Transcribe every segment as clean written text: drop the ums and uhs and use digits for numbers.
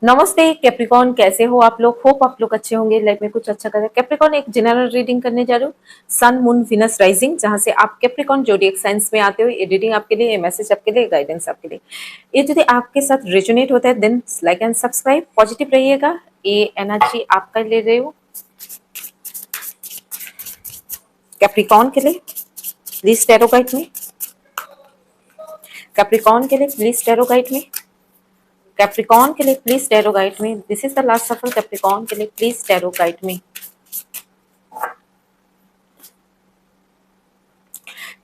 नमस्ते कैप्रिकॉन, कैसे हो आप लोग। होप आप लोग अच्छे होंगे, लाइफ में कुछ अच्छा कर रहे हैं। कैप्रिकॉन एक जनरल रीडिंग करने जा रहे हो, सन मून विनस राइजिंग, जहां से आप कैप्रिकॉन जोडिएक साइंस में आते हो। ये रीडिंग आपके लिए, ये मैसेज आपके लिए, गाइडेंस आपके लिए। ये यदि आपके साथ रेजोनेट होता है then like and subscribe, positive रहिएगा। ये एनर्जी आपका ले रहे हो कैप्रिकॉन के लिए, प्लीज टैरो गाइड में। कैप्रिकॉन के लिए प्लीज टैरो गाइड में। कैप्रिकॉन के लिए प्लीज टैरो गाइड में। दिस इज द लास्ट सफल। कैप्रिकॉन के लिए प्लीज टैरो गाइड में।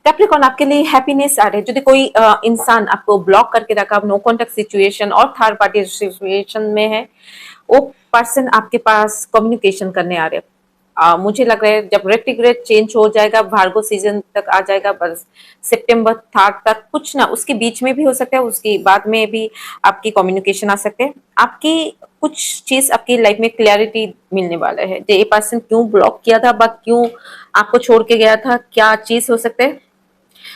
कैप्रिकॉन आपके लिए हैप्पीनेस आ रहे हैं। यदि कोई इंसान आपको ब्लॉक करके रखा, नो कॉन्टेक्ट सिचुएशन और थर्ड पार्टी सिचुएशन में है, वो पर्सन आपके पास कम्युनिकेशन करने आ रहे हैं। मुझे लग रहा है जब रेट्रिग्रेड चेंज हो जाएगा, भार्गो सीजन तक आ जाएगा, बस सितंबर 3 तक, कुछ ना उसके बीच में भी हो सकता है, उसके बाद में भी आपकी कम्युनिकेशन आ सकते हैं। आपकी कुछ चीज आपकी लाइफ में क्लैरिटी मिलने वाला है। ये पर्सन क्यों ब्लॉक किया था, बट क्यों आपको छोड़ के गया था, क्या चीज हो सकता है।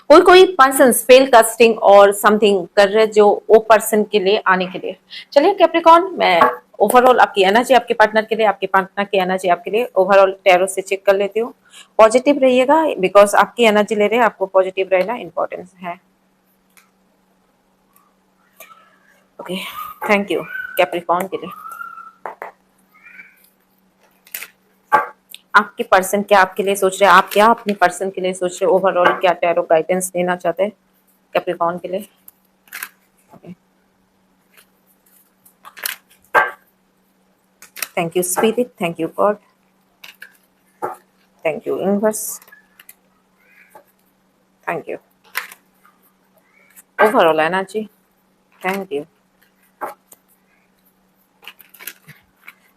कोई कोई पर्सन स्पेल कास्टिंग और समथिंग कर रहे जो वो पर्सन के लिए आने के लिए। चलिए कैप्रिकॉन, मैं ओवरऑल आपकी एनर्जी आपके पार्टनर के लिए, आपके पार्टनर की एनर्जी आपके लिए ओवरऑल टैरो से चेक कर लेती हूँ। पॉजिटिव रहिएगा, बिकॉज आपकी एनर्जी ले रहे हैं, आपको पॉजिटिव रहना इंपॉर्टेंस है। ओके, थैंक यू कैप्रिकॉन के लिए। आपके पर्सन क्या आपके लिए सोच रहे हैं, आप क्या अपने पर्सन के लिए सोच रहे हैं, ओवरऑल क्या टैरो गाइडेंस देना चाहते हैं कैप्रिकॉन के लिए। okay. Thank you, Spirit. Thank you, God. Thank you, Universe. Thank you. Overall energy. Thank you.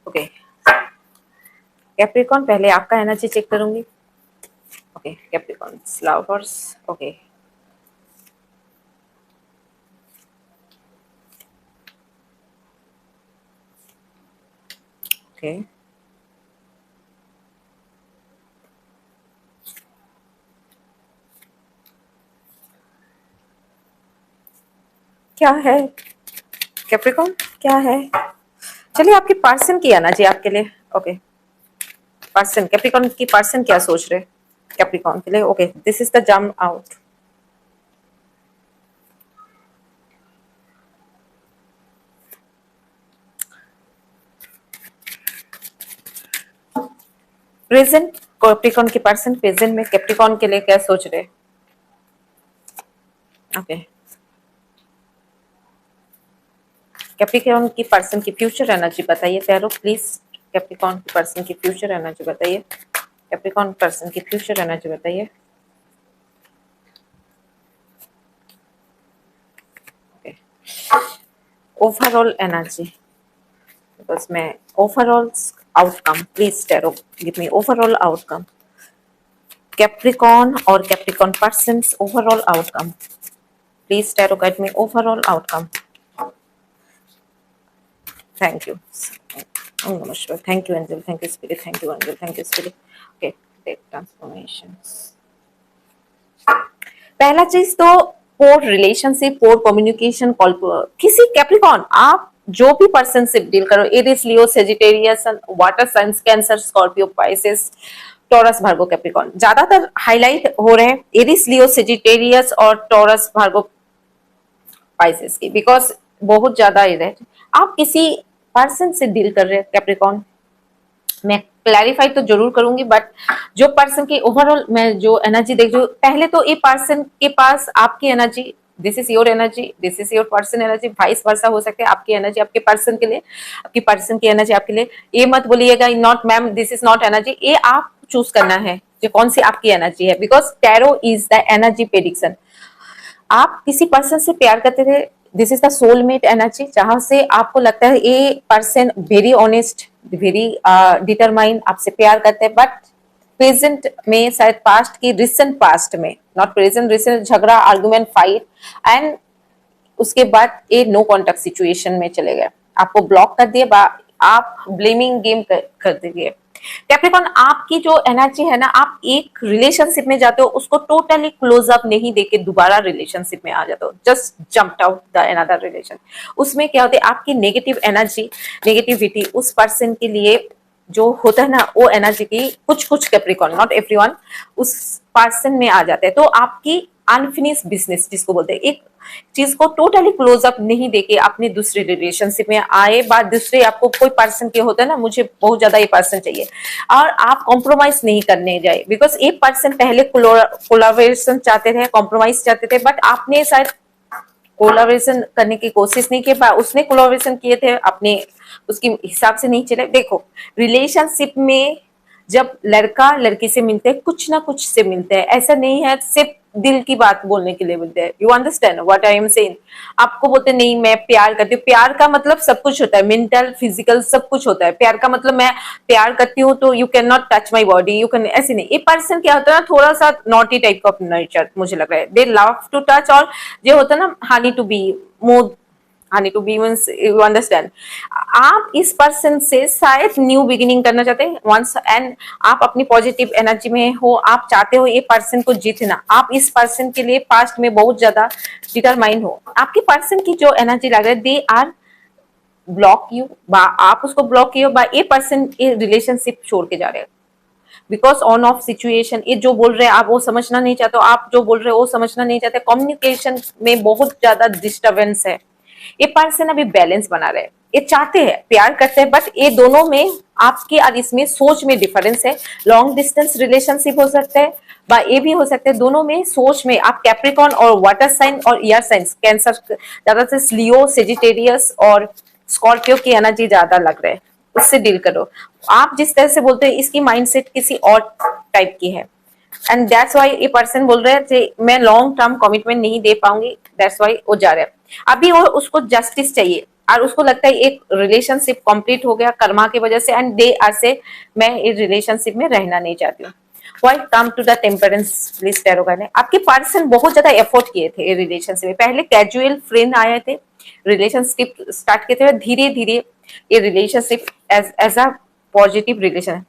Okay. Capricorn, पहले आपका एनर्जी चेक करूंगी। Okay Capricorn flowers. Okay okay क्या है कैप्रिकॉन, क्या है। चलिए आपके पर्सन की एनर्जी आपके लिए। ओके पर्सन, कैप्रिकॉन की पर्सन क्या सोच रहे कैप्रिकॉन के लिए। Okay this is the jump out. Present Capricorn की पर्सन प्रेजेंट में कैप्रिकॉन के लिए क्या सोच रहे। ओके कैप्रिकॉन की पर्सन की फ्यूचर एनर्जी बताइए टैरो प्लीज। कैप्रिकॉन की पर्सन की फ्यूचर एनर्जी बताइए। कैप्रिकॉन पर्सन की फ्यूचर एनर्जी बताइए। ओवरऑल एनर्जी, बिकॉज मैं overall outcome please tarot give me overall outcome. Capricorn और Capricorn persons overall outcome please tarot guide me overall outcome. Thank you. ओम नमः शिवाय। Thank you angel, thank you spirit, thank you angel, thank you spirit. Okay take transformations. पहला चीज तो poor relationship, poor communication, call किसी Capricorn आप जो भी पर्सन से डील करो, Aries Leo Sagittarius water signs cancer Scorpio Pisces Taurus Virgo Capricorn ज्यादातर हाईलाइट हो रहे हैं, एरिस लियो सेजिटेरियस और टॉरस भार्गो पाइसेस की, बिकॉज बहुत ज्यादा इधर आप किसी पर्सन से डील कर रहे हैं कैप्रिकॉन। मैं क्लैरिफाई तो जरूर करूंगी, बट जो पर्सन की ओवरऑल मैं जो एनर्जी देख रही हूँ, पहले तो ये पर्सन के पास आपकी energy, this is your energy, this is your person energy, vice versa हो सकता है। आपकी एनर्जी आपके पर्सन के लिए, आपकी पर्सन की एनर्जी आपके लिए। ये मत बोलिएगा not ma'am this is not energy, ये आप चूज करना है कि कौन सी आपकी एनर्जी है, because tarot is the energy prediction. आप किसी पर्सन से प्यार करते थे, this is the soulmate energy, जहां से आपको लगता है ये person very honest, very determine, आपसे प्यार करते हैं, बट प्रेजेंट में शायद पास्ट की, रिसेंट पास्ट में, नॉट प्रेजेंट, रिसेंट झगड़ा, आर्गुमेंट, फाइट, एंड उसके बाद ये नो कॉन्टेक्ट सिचुएशन में चले गए, आपको ब्लॉक कर दिए, आप ब्लेमिंग गेम कर दिए। कैप्रिकॉन, आपकी जो एनर्जी है ना, आप एक रिलेशनशिप में जाते हो, उसको टोटली क्लोज अप नहीं देके दोबारा रिलेशनशिप में आ जाते हो, just jumped out the another relation. उसमें क्या होता है, आपकी नेगेटिव एनर्जी, नेगेटिविटी उस पर्सन के लिए जो होता है ना, वो एनर्जी की कुछ कुछ कैप्रिकॉन, नॉट एवरीवन, उस पर्सन में आ जाते हैं। तो आपकी अनफिनिश बिजनेस जिसको बोलते हैं, एक चीज को टोटली क्लोज अप नहीं देके अपने दूसरे रिलेशनशिप में आए, बात दूसरे आपको कोई पर्सन के होता है ना, मुझे बहुत ज्यादा ये पर्सन चाहिए, और आप कॉम्प्रोमाइज नहीं करने जाए, बिकॉज एक पर्सन पहले कोलाबोरेशन चाहते थे, कॉम्प्रोमाइज चाहते थे, बट आपने शायद कोलाबोरेशन करने की कोशिश नहीं की, उसने कोलाबोरेशन किए थे, अपने उसके हिसाब से नहीं चले। देखो, रिलेशनशिप में जब लड़का लड़की से मिलते हैं, कुछ ना कुछ से मिलते हैं, ऐसा नहीं है सिर्फ दिल की बात बोलने के लिए मिलते हैं। You understand what I am saying? आपको बोलते नहीं मैं प्यार करती हूँ, प्यार का मतलब सब कुछ होता है, मेंटल फिजिकल सब कुछ होता है। प्यार का मतलब मैं प्यार करती हूँ तो you can not touch my body, you can, ऐसे नहीं। ये पर्सन क्या होता है ना, थोड़ा सा नॉटी टाइप ऑफ नेचर मुझे लग रहा है, दे लव टू टच, और ये होता है ना honey to be more, honey to be means, you understand. आप इस पर्सन से शायद न्यू बिगिनिंग करना चाहते हैं वंस, एंड आप अपनी पॉजिटिव एनर्जी में हो, आप चाहते हो ये पर्सन को जीतना, आप इस पर्सन के लिए पास्ट में बहुत ज्यादा डिटरमाइन हो। आपके पर्सन की जो एनर्जी लग रहा है, दे आर ब्लॉक यू, बा आप उसको ब्लॉक किए हो, बा ये पर्सन ये रिलेशनशिप छोड़ के जा रहे हैं, बिकॉज ऑन ऑफ सिचुएशन। ये जो बोल रहे हैं आप वो समझना नहीं चाहते हो, आप जो बोल रहे हो वो समझना नहीं चाहते, कम्युनिकेशन में बहुत ज्यादा डिस्टर्बेंस है। ये पर्सन अभी बैलेंस बना रहे हैं, ये चाहते हैं, प्यार करते हैं, बट ये दोनों में आपके और इसमें सोच में डिफरेंस है। लॉन्ग डिस्टेंस रिलेशनशिप हो सकता है, बा ये भी हो सकता है, दोनों में सोच में। आप कैप्रिकॉन और वाटर साइन और एयर साइंस, कैंसर ज्यादा से लियो, सेजिटेरियस और स्कॉर्पियो की एनर्जी ज्यादा लग रहा है, उससे डील करो। आप जिस तरह से बोलते हैं, इसकी माइंडसेट किसी और टाइप की है, एंड दैट्स वाई ये पर्सन बोल रहे हैं मैं लॉन्ग टर्म कमिटमेंट नहीं दे पाऊंगी, दैट्स वाई वो जा रहे हैं। अभी वो उसको जस्टिस चाहिए, और उसको लगता है एक रिलेशनशिप कंप्लीट हो गया कर्मा की वजह से, एंड दे आर से मैं इस रिलेशनशिप में रहना नहीं चाहती हूँ। Why come to the temperance please tarot card ने। आपके पर्सन बहुत ज्यादा एफर्ट किए थे रिलेशनशिप में, पहले कैजुअल फ्रेंड आए थे, रिलेशनशिप स्टार्ट किए थे, धीरे धीरे ये relationship as a positive relation.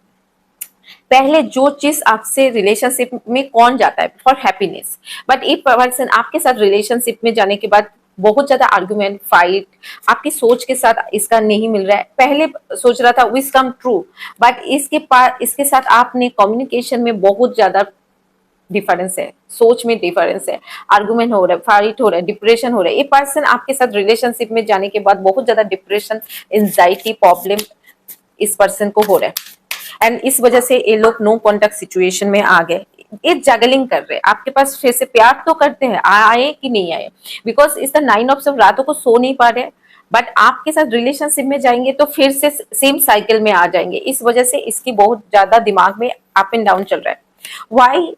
पहले जो चीज आपसे रिलेशनशिप में कौन जाता है फॉर हैप्पीनेस, बट एक पर्सन आपके साथ रिलेशनशिप में जाने के बाद बहुत ज्यादा आर्गुमेंट, फाइट, आपकी सोच के साथ इसका नहीं मिल रहा है। पहले सोच रहा था विश कम ट्रू, बट इसके साथ आपने कम्युनिकेशन में बहुत ज्यादा डिफरेंस है, सोच में डिफरेंस है, आर्गुमेंट हो रहा है, फाइट हो रहा है, डिप्रेशन हो रहा है। ये पर्सन आपके साथ रिलेशनशिप में जाने के बाद बहुत ज्यादा डिप्रेशन, एंजाइटी प्रॉब्लम इस पर्सन को हो रहा है, एंड इस वजह से ये लोग नो कॉन्टेक्ट सिचुएशन में आ गए। ये जगलिंग कर रहे, आपके पास फिर से प्यार तो करते हैं, आए कि नहीं आए, बिकॉज इस द 9 ऑफ सब, रातों को सो नहीं पा रहे, बट आपके साथ रिलेशनशिप में जाएंगे तो फिर से सेम साइकिल में आ जाएंगे। इस वजह से इसकी बहुत ज्यादा दिमाग में अप एंड डाउन चल रहा है। वाई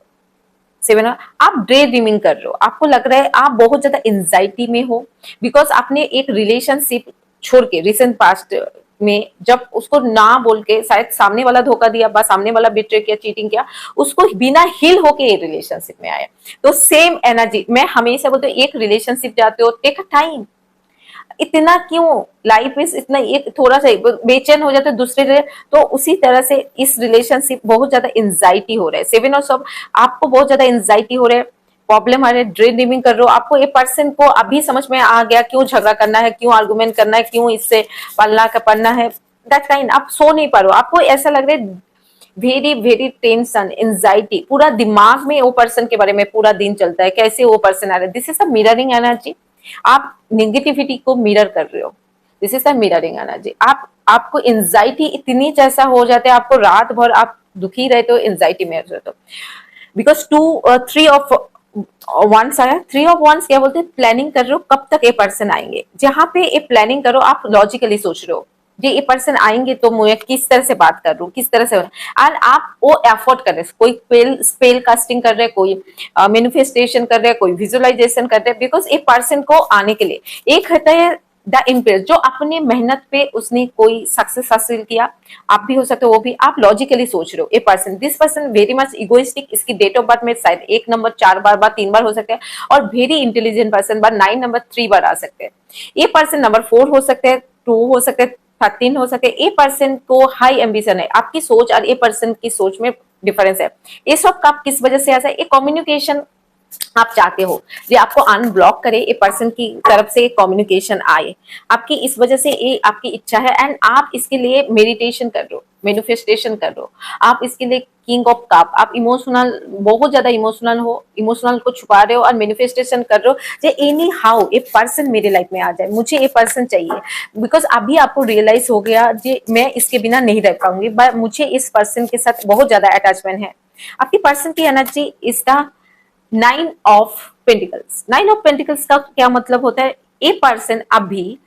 सेवन, आप ड्रे ड्रीमिंग कर रहे हो, आपको लग रहा है आप बहुत ज्यादा एंजाइटी में हो, बिकॉज आपने एक रिलेशनशिप छोड़ के रिसेंट पास्ट में जब उसको ना बोल के शायद सामने वाला धोखा दिया, बस सामने वाला बिट्रे किया, चीटिंग किया, उसको बिना हिल होके रिलेशनशिप में आया। तो सेम एनर्जी मैं हमेशा बोलती हूँ, एक रिलेशनशिप जाते हो टेक अ टाइम, इतना क्यों लाइफ में इतना एक थोड़ा सा बेचैन हो जाता है दूसरे से, तो उसी तरह से इस रिलेशनशिप बहुत ज्यादा एंजाइटी हो रहा है। 7 और सब, आपको बहुत ज्यादा एंजाइटी हो रहा है, प्रॉब्लम आ रहा है, ड्रीम ड्रीमिंग कर रहे हो, आपको ये पर्सन को अभी समझ में आ गया क्यों झगड़ा करना है, क्यों आर्गुमेंट करना है, क्यों इससे पलना पड़ना है, दैट काइंड। आप सो नहीं पा रहे हो, आपको ऐसा लग रहा है वेरी वेरी टेंशन, एंजाइटी, पूरा दिमाग में वो पर्सन के बारे में पूरा दिन चलता है, कैसे वो पर्सन आ रहा है। This is a mirroring energy, आप नेगेटिविटी को मिरर कर रहे हो, this is a mirroring energy. आपको एंजाइटी इतनी जैसा हो जाता है, आपको रात भर आप दुखी रहते हो, एंजाइटी में रहते हो, बिकॉज 3 ऑफ वंस आया। 3 ऑफ वंस क्या बोलते हैं, प्लानिंग कर रहे हो कब तक ये पर्सन आएंगे। जहां पे ये प्लानिंग करो, आप लॉजिकली सोच रहे हो ये पर्सन आएंगे तो मैं किस तरह से बात कर रहा हूँ, किस तरह से, एंड आप वो एफर्ट कर रहे हैं, कोई स्पेल कास्टिंग कर रहे हैं, कोई मैनिफेस्टेशन कर रहे हैं, कोई विजुअलाइजेशन कर रहे हैं, बिकॉज एक पर्सन को आने के लिए एक होता है द इम्प्रेस, जो अपने मेहनत पे उसने कोई सक्सेस हासिल किया, आप भी हो सकते हो वो भी, आप लॉजिकली सोच रहे हो। A person, this person very much egoistic, इसकी डेट ऑफ बर्थ में शायद 1 नंबर 4 बार 3 बार हो सकता है, और वेरी इंटेलिजेंट पर्सन बार 9 नंबर 3 बार आ सकते हैं। ये पर्सन नंबर 4 हो सकते हैं, 2 हो सकते हैं, 13 हो सके। ए पर्सन को हाई एम्बिशन है, आपकी सोच और ए पर्सन की सोच में डिफरेंस है। ये सब कब किस वजह से ऐसा है, एक कम्युनिकेशन आप चाहते हो ये आपको अनब्लॉक करे, ए पर्सन की तरफ से कम्युनिकेशन आए, आपकी इस वजह से ये आपकी इच्छा है एंड आप इसके लिए मेडिटेशन कर रहे हो, मैनिफेस्टेशन कर रहे हो, आप इसके लिए किंग ऑफ कप, आप इमोशनल, बहुत ज्यादा इमोशनल हो, इमोशनल को छुपा रहे हो और मैनिफेस्टेशन कर रहे हो जे एनी हाउ ए पर्सन मेरे लाइफ में आ जाए, मुझे ए पर्सन चाहिए। बिकॉज अभी आपको रियलाइज हो गया जे मैं इसके बिना नहीं रह पाऊंगी, बट मुझे इस पर्सन के साथ बहुत ज्यादा अटैचमेंट है। आपकी पर्सन की energy is the 9 of pentacles. 9 of pentacles का क्या मतलब होता है, ए पर्सन अभी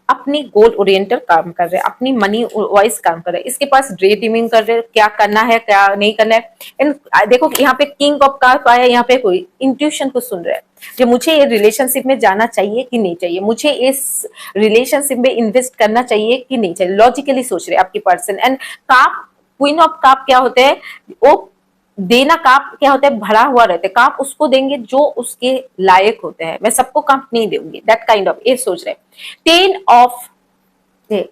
अपनी गोल ओरिएंटेड काम कर रहे हैं, अपनी मनी वाइज काम कर रहे हैं, इसके पास ड्रे ड्रीमिंग कर रहे हैं, क्या करना है क्या नहीं करना है। एंड देखो यहाँ पे किंग ऑफ कार्प आया, यहाँ पे कोई इंट्यूशन को सुन रहा है जो मुझे ये रिलेशनशिप में जाना चाहिए कि नहीं चाहिए, मुझे इस रिलेशनशिप में इन्वेस्ट करना चाहिए कि नहीं चाहिए, लॉजिकली सोच रहे हैं आपकी person. And cups, queen of cups क्या होते हैं, वो देना, काप क्या होता है, भरा हुआ रहता है, काप उसको देंगे जो उसके लायक होते हैं, मैं सबको काप नहीं दूंगी, दैट काइंड ऑफ, ये सोच रहे। 10 ऑफ,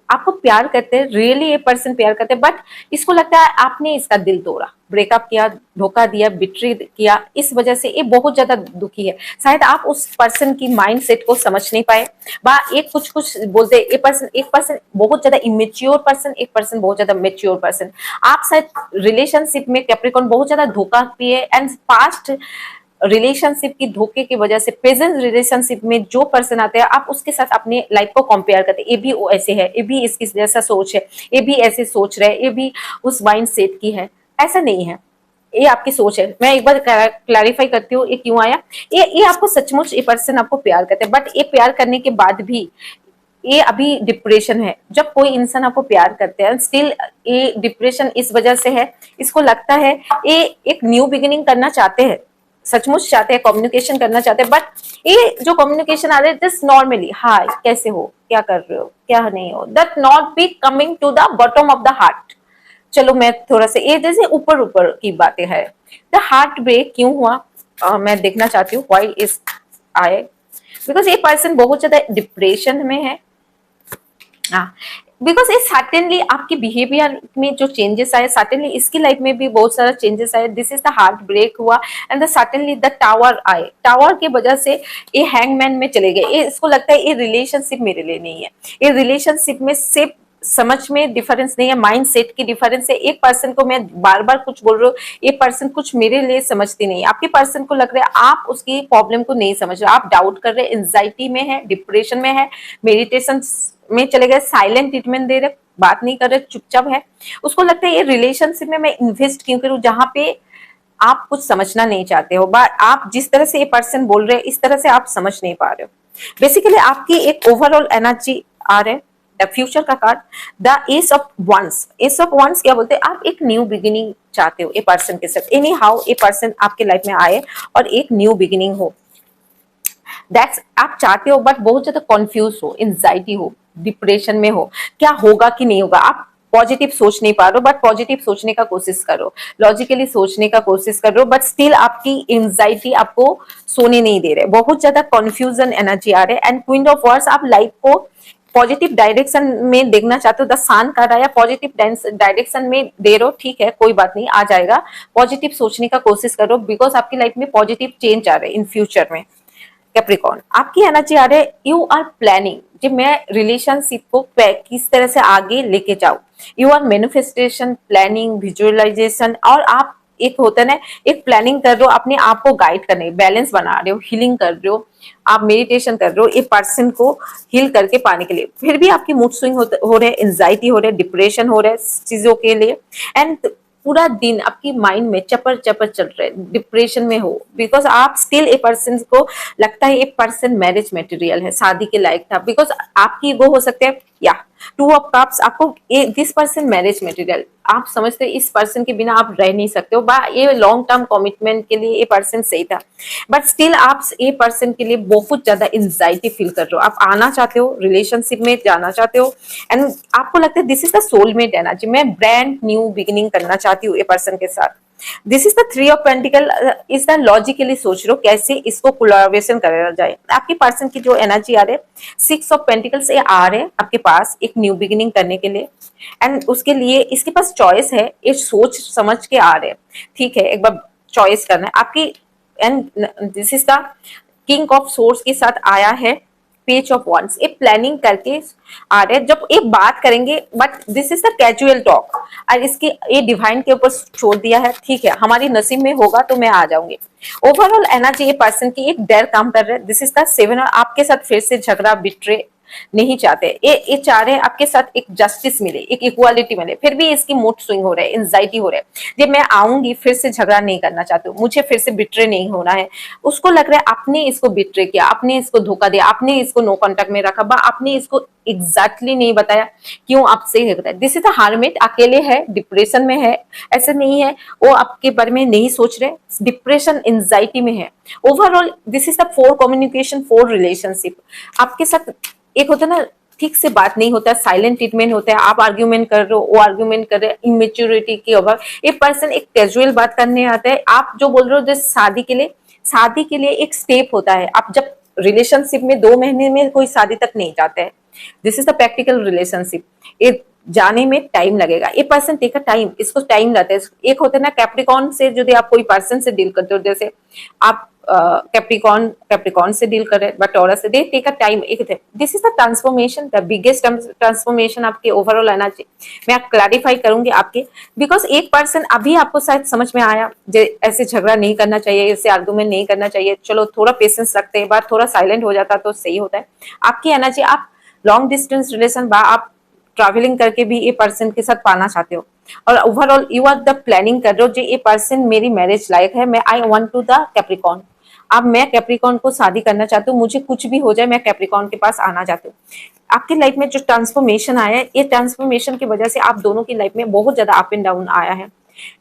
आपको प्यार करते हैं, रियली ये पर्सन प्यार करते हैं, बट इसको लगता है आपने इसका दिल तोड़ा, ब्रेकअप किया, धोखा दिया, बिट्री किया, इस वजह से ये बहुत ज्यादा दुखी है। शायद आप उस पर्सन की माइंड सेट को समझ नहीं पाए, बा एक कुछ कुछ बोलते, एक पर्सन बहुत ज्यादा इमेच्योर पर्सन, एक पर्सन बहुत ज्यादा मेच्योर पर्सन। आप शायद रिलेशनशिप में कैप्रिकॉर्न बहुत ज्यादा धोखा पिए एंड पास्ट रिलेशनशिप की धोखे की वजह से प्रेजेंट रिलेशनशिप में जो पर्सन आते हैं, आप उसके साथ अपने लाइफ को कंपेयर करते हैं, ये भी वो ऐसे है, ये भी इसकी जैसा सोच है, ये भी ऐसे सोच रहे हैं, ये भी उस माइंड सेट की है। ऐसा नहीं है, ये आपकी सोच है। मैं एक बार क्लैरिफाई करती हूँ ये क्यों आया। ये आपको सचमुच, ये पर्सन आपको प्यार करते हैं, बट ये प्यार करने के बाद भी ये अभी डिप्रेशन है। जब कोई इंसान आपको प्यार करते हैं स्टिल ये डिप्रेशन इस वजह से है, इसको लगता है ये एक न्यू बिगिनिंग करना चाहते हैं, सचमुच चाहते हैं, कम्युनिकेशन करना चाहते हैं, बट ये जो कम्युनिकेशन आ रहा है जस्ट नॉर्मली, हाय कैसे हो, क्या कर रहे हो, क्या नहीं हो, that not be coming to the bottom of the heart. चलो मैं थोड़ा सा ये जैसे ऊपर ऊपर की बातें है, द हार्ट ब्रेक क्यों हुआ, मैं देखना चाहती हूँ व्हाई इज आए, बिकॉज ये पर्सन बहुत ज्यादा डिप्रेशन में है। बिकॉज ये सर्टेनली आपके बिहेवियर में जो चेंजेस आए, सर्टेनली इसकी लाइफ में भी बहुत सारा चेंजेस आए, this is the heart break हुआ and the certainly the tower आए, टावर की वजह से ये हैंगमैन में चले गए। ये इसको लगता है ये रिलेशनशिप मेरे लिए नहीं है, ये रिलेशनशिप में सिर्फ समझ में डिफरेंस नहीं है, माइंड सेट की डिफरेंस है। एक पर्सन को मैं बार बार कुछ बोल रही हूँ, ये पर्सन कुछ मेरे लिए समझती नहीं है, आपके पर्सन को लग रहा है आप उसकी प्रॉब्लम को नहीं समझ रहे, आप डाउट कर रहे, एंजाइटी में है, डिप्रेशन में है, मेडिटेशन में चले गए, साइलेंट ट्रीटमेंट दे रहे, बात नहीं कर रहे, चुपचाप है। उसको लगता है ये रिलेशनशिप में मैं इन्वेस्ट क्यों करूं जहां पे आप कुछ समझना नहीं चाहते हो, बट आप जिस तरह से ये पर्सन बोल रहे हैं इस तरह से आप समझ नहीं पा रहे हो। बेसिकली आपकी एक ओवरऑल एनर्जी आ रहा है, द फ्यूचर का card, the ace of wands. Ace of wands क्या बोलते हैं, आप एक न्यू बिगिनिंग चाहते हो ए पर्सन के साथ, एनी हाउ ए पर्सन आपके लाइफ में आए और एक न्यू बिगिनिंग हो, दैट्स आप चाहते हो, बट बहुत ज्यादा कंफ्यूज हो, एंजाइटी हो, डिप्रेशन में हो, क्या होगा कि नहीं होगा, आप पॉजिटिव सोच नहीं पा रहे हो, बट पॉजिटिव सोचने का कोशिश करो, लॉजिकली सोचने का कोशिश कर रहे हो, बट स्टिल आपकी एंजाइटी आपको सोने नहीं दे रहे, बहुत ज्यादा कंफ्यूजन एनर्जी आ रहे हैं। एंड क्वीन ऑफ वर्ड्स, आप लाइफ को पॉजिटिव डायरेक्शन में देखना चाहते हो, द सन कर रहा है, पॉजिटिव डायरेक्शन में दे रहे हो, ठीक है कोई बात नहीं, आ जाएगा, पॉजिटिव सोचने का कोशिश करो, बिकॉज आपकी लाइफ में पॉजिटिव चेंज आ रहे हैं इन फ्यूचर में। कैप्रिकॉर्न, आपकी एनर्जी आ रहे है, यू आर प्लानिंग, जब मैं रिलेशनशिप को किस तरह से आगे लेके जाऊं, you are manifestation, planning, visualisation, और आप एक होता है ना, एक प्लानिंग कर रहे हो, अपने आप को गाइड करने, बैलेंस बना रहे हो, हीलिंग कर रहे हो, आप मेडिटेशन कर रहे हो एक पर्सन को हील करके पाने के लिए, फिर भी आपकी मूड स्विंग हो रहे हैं, एंजाइटी हो रहे हैं, डिप्रेशन हो रहा है चीजों के लिए, एंड पूरा दिन आपकी माइंड में चपर चपर चल रहे, डिप्रेशन में हो, बिकॉज आप स्टिल ए पर्सन को लगता है एक पर्सन मैरिज मटेरियल है, शादी के लायक था, बिकॉज आपकी ईगो हो सकते हैं, या 2 ऑफ कप्स, आपको दिस पर्सन मैरिज मटेरियल, आप समझते हैं इस पर्सन के बिना आप रह नहीं सकते हो, बा ये लॉन्ग टर्म कमिटमेंट के लिए ये पर्सन सही था, बट स्टिल आप ये पर्सन के लिए बहुत ज्यादा एंजाइटी फील कर रहे हो, आप आना चाहते हो, रिलेशनशिप में जाना चाहते हो, एंड आपको लगता है this is the soulmate energy, मैं ब्रांड न्यू बिगिनिंग करना चाहती हूँ ये पर्सन के साथ, this is the three of pentacle, इस द लॉजिकली सोच लो कैसे इसको कोलैबोरेशन करा जाए। आपके पर्सन की जो एनर्जी आ रही है, सिक्स ऑफ पेंटिकल से आ रहे हैं आपके पास एक न्यू बिगिनिंग करने के लिए, एंड उसके लिए इसके पास चॉइस है, ये सोच समझ के आ रहे हैं, ठीक है, एक बार चॉइस करना है आपकी। And this is the king of source के साथ आया है पेज ऑफ वंस, ये प्लानिंग करके आ रहे हैं, जब एक बात करेंगे, but this is the casual talk, और इसके ये डिवाइन के ऊपर छोड़ दिया है, ठीक है, हमारी नसीब में होगा तो मैं आ जाऊंगी। ओवरऑल एनर्जी ये पर्सन की एक डर काम कर रहा है, दिस इज द सेवन, आपके साथ फिर से झगड़ा बिट्रे नहीं चाहते, ये चाह रहे हैं आपके साथ एक जस्टिस मिले, एक इक्वालिटी मिले, फिर भी इसकी मूड स्विंग हो रहा है, एंजाइटी हो रहा है, जब मैं आऊंगी फिर से झगड़ा नहीं करना चाहती हूँ, मुझे फिर से बिट्रे नहीं होना है। उसको लग रहा है आपने इसको बिट्रे किया, आपने इसको धोखा दिया, आपने इसको नो कॉन्टेक्ट में रखा, आपने इसको एग्जैक्टली नहीं बताया क्यों आपसे है। दिस इज द हार्मिट, अकेले है, डिप्रेशन में है, ऐसे नहीं है वो आपके बारे में नहीं सोच रहे, डिप्रेशन एंजाइटी में है। Overall this is the four communication, four relationship, आपके साथ एक होता है ना, ठीक से बात नहीं होता, साइलेंट ट्रीटमेंट होता है, आप आर्ग्यूमेंट कर रहे हो, वो आर्ग्यूमेंट कर रहे हैं, इमेच्योरिटी के अभाव, ये पर्सन एक कैजुअल बात करने आता है, आप जो बोल रहे हो जैसे शादी के लिए एक स्टेप होता है, आप जब रिलेशनशिप में 2 महीने में कोई शादी तक नहीं जाते हैं, this is the practical relationship, ये जाने में टाइम लगेगा, ये पर्सन टेक अ टाइम, इसको टाइम लगता है। एक होता है ना कैप्रिकॉन से, यदि आप कोई पर्सन से डील करते हो, जैसे आप कैप्रिकॉन से डील कर रहे हैं, बट टॉरस से, they take a time, this is the transformation, the biggest transformation आपके ओवरऑल एनर्जी। मैं क्लैरिफाई करूंगी आपके, बिकॉज एक पर्सन अभी आपको शायद समझ में आया ऐसे झगड़ा नहीं करना चाहिए, ऐसे आर्गुमेंट नहीं करना चाहिए, चलो थोड़ा पेशेंस रखते हैं, बात थोड़ा साइलेंट हो जाता तो सही होता है। आपकी एनर्जी, आप लॉन्ग डिस्टेंस रिलेशन आप ट्रैवलिंग करके भी ये पर्सन के साथ पाना चाहते हो, और overall you are the planning कर रहे हो, जो ये पर्सन मेरी मैरिज लायक है, मैं I want to the Capricorn, अब मैं कैप्रिकॉन को शादी करना चाहती हूँ, मुझे कुछ भी हो जाए मैं कैप्रिकॉन के पास आना चाहती हूँ। आपकी लाइफ में जो ट्रांसफॉर्मेशन आया है, ये ट्रांसफॉर्मेशन की वजह से आप दोनों की लाइफ में बहुत ज्यादा अप एंड डाउन आया है,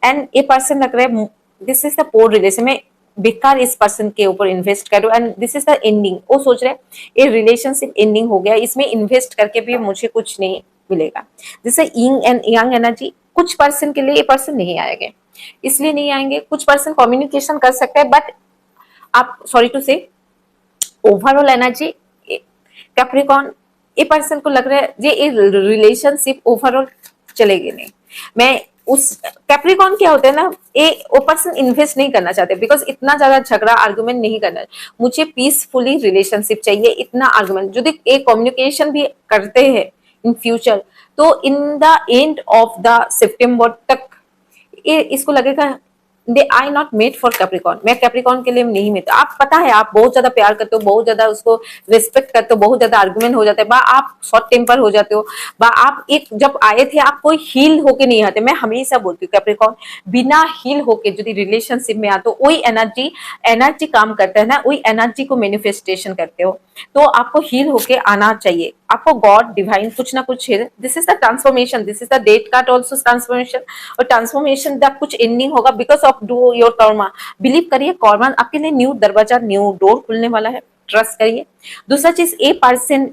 एंड ये पर्सन लग रहा है this is the poor relation में बेकार इस पर्सन के ऊपर इन्वेस्ट करो, and this is the ending, वो सोच रहे हैं ये रिलेशनशिप एंडिंग हो गया, इसमें इन्वेस्ट करके भी मुझे कुछ नहीं मिलेगा। जैसे यिंग एंड यांग एनर्जी, कुछ पर्सन के लिए ये पर्सन नहीं आएंगे, इसलिए नहीं आएंगे, कुछ पर्सन कम्युनिकेशन कर सकते हैं, बट आप सॉरी टू से ओवरऑल एनर्जी कैप्रिकॉन, ये पर्सन को लग रहा है ये रिलेशनशिप ओवरऑल चलेगी नहीं। मैं उस कैप्रिकॉन क्या होता है ना, ये वो पर्सन इन्वेस्ट नहीं करना चाहते, बिकॉज इतना ज्यादा झगड़ा आर्गुमेंट नहीं करना, मुझे पीसफुली रिलेशनशिप चाहिए, इतना आर्गुमेंट यदि एक कम्युनिकेशन भी करते हैं इन फ्यूचर, तो in the end of the सितंबर तक ये इसको लगेगा they I not made for Capricorn, मैं कैप्रिकॉन के लिए नहीं मेड। आप पता है आप बहुत ज्यादा प्यार करते हो, बहुत ज्यादा उसको रिस्पेक्ट करते हो, बहुत ज्यादा आर्गुमेंट हो जाते हैं, बा आप शॉर्ट टेम्पर हो जाते हो, बा आप एक जब आए थे आप कोई हील होके नहीं आते। मैं हमेशा बोलती हूँ कैप्रिकॉन बिना हील होके यदि रिलेशनशिप में आते हो, वही एनर्जी काम करता है ना, वही एनर्जी को मैनिफेस्टेशन करते हो, तो आपको हील होके आना चाहिए, आपको गॉड डिवाइन कुछ ना कुछ है। This is the transformation, this is the death card also transformation, और ट्रांसफॉर्मेशन द कुछ एंडिंग होगा because of do your karma. Believe करिए कर्मा आपके लिए न्यू दरवाजा, न्यू डोर खुलने वाला है, ट्रस्ट करिए। दूसरा चीज, ए पर्सन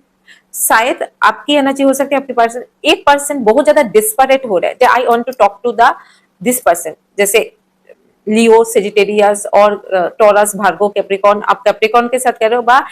शायद आपकी एनर्जी हो सकती है, आपके पर्सन एक पर्सन बहुत ज्यादा डिस्परेट हो रहा है, I want to talk to the this person, जैसे लियो, सेजिटेरियस और टॉरस, भार्गो, कैप्रिकॉन, आप कैप्रिकॉन के साथ कह रहे हो, बा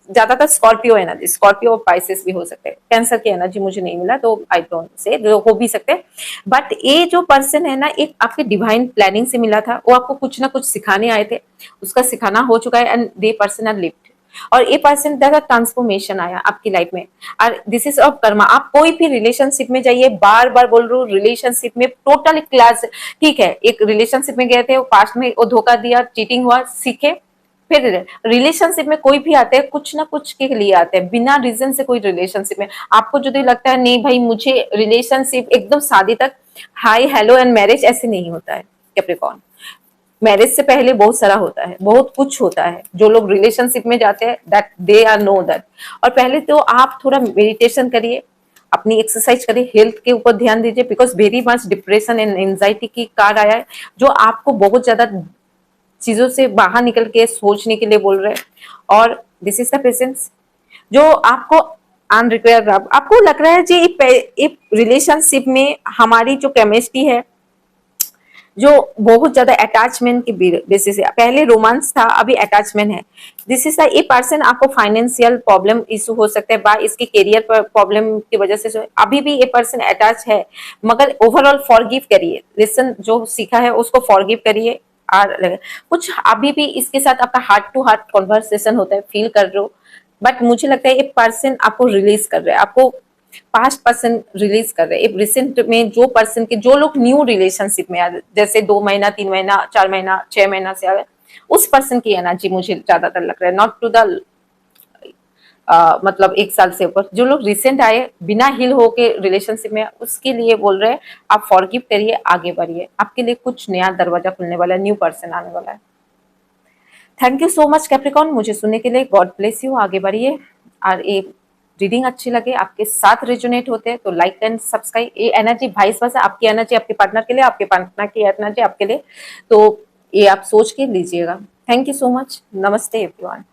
ज्यादातर स्कॉर्पियो एनर्जी, स्कॉर्पियो और पाइसेस भी हो सकते हैं, कैंसर की एनर्जी मुझे नहीं मिला तो आई डोंट से, जो हो भी सकते हैं, बट ये जो पर्सन है ना, एक आपके डिवाइन प्लानिंग से मिला था, वो आपको कुछ ना कुछ सिखाने आए थे, उसका सिखाना हो चुका है, and they person are lived, और ये पर्सन का ट्रांसफॉर्मेशन आया आपकी लाइफ में, और दिस इज ऑफ कर्मा। आप कोई भी रिलेशनशिप में जाइए, बार बार बोल रही हूँ, रिलेशनशिप में टोटल क्लास, ठीक है, एक रिलेशनशिप में गए थे, वो पास्ट में वो धोखा दिया, चीटिंग हुआ, सीखे, फिर रिलेशनशिप में कोई भी आते हैं कुछ ना कुछ के लिए आते हैं, बिना रीजन से कोई रिलेशनशिप में आपको जो लगता है नहीं भाई मुझे रिलेशनशिप एकदम शादी तक हाई हेलो एंड मैरिज, ऐसे नहीं होता है कैप्रिकॉर्न। मैरिज से पहले बहुत सारा होता है, बहुत कुछ होता है, जो लोग रिलेशनशिप में जाते हैं that they are know that. और पहले तो आप थोड़ा मेडिटेशन करिए, अपनी एक्सरसाइज करिए, हेल्थ के ऊपर ध्यान दीजिए, because very much depression and anxiety की कार्ड आया है, जो आपको बहुत ज्यादा चीजों से बाहर निकल के सोचने के लिए बोल रहे हैं। और दिस इज द पेशेंस जो आपको अनरिक्वायर्ड, आपको लग रहा है जी रिलेशनशिप में हमारी जो केमिस्ट्री है जो बहुत ज्यादा अटैचमेंट के बेसिस है, पहले रोमांस था अभी अटैचमेंट है। दिस इज ए पर्सन, आपको फाइनेंशियल प्रॉब्लम इशू हो सकता है बा इसके करियर पर प्रॉब्लम की वजह से अभी भी ये पर्सन अटैच है, मगर ओवरऑल फॉरगिव करिए, लेसन जो सीखा है उसको फॉरगिव करिए। और कुछ अभी भी इसके साथ आपका हार्ट टू हार्ट कॉन्वर्सेशन होता है, फील कर रहे हो, बट मुझे लगता है ये पर्सन आपको रिलीज कर रहा है, आपको पास्ट पर्सन रिलीज कर रहे हैं। रिसेंट में जो पर्सन के, जो लोग न्यू रिलेशनशिप में आ, जैसे 2 महीना 3 महीना 4 महीना 6 महीना से आ गए, उस पर्सन की एनर्जी मुझे ज्यादातर लग रहा है, नॉट टू द मतलब 1 साल से ऊपर। जो लोग रिसेंट आए बिना हील होके रिलेशनशिप में, उसके लिए बोल रहे हैं आप फॉरगिव करिए, आगे बढ़िए, आपके लिए कुछ नया दरवाजा खुलने वाला है, न्यू पर्सन आने वाला है। Thank you so much Capricorn मुझे सुनने के लिए, गॉड ब्लेस यू, आगे बढ़िए। और ये रीडिंग अच्छी लगे, आपके साथ रेजोनेट होते हैं तो लाइक एंड सब्सक्राइब। ये एनर्जी वाइस वर्सा, आपकी एनर्जी आपके पार्टनर के लिए, आपके पार्टनर की एनर्जी आपके लिए, तो ये आप सोच के लीजिएगा। थैंक यू सो मच, नमस्ते एवरीवन।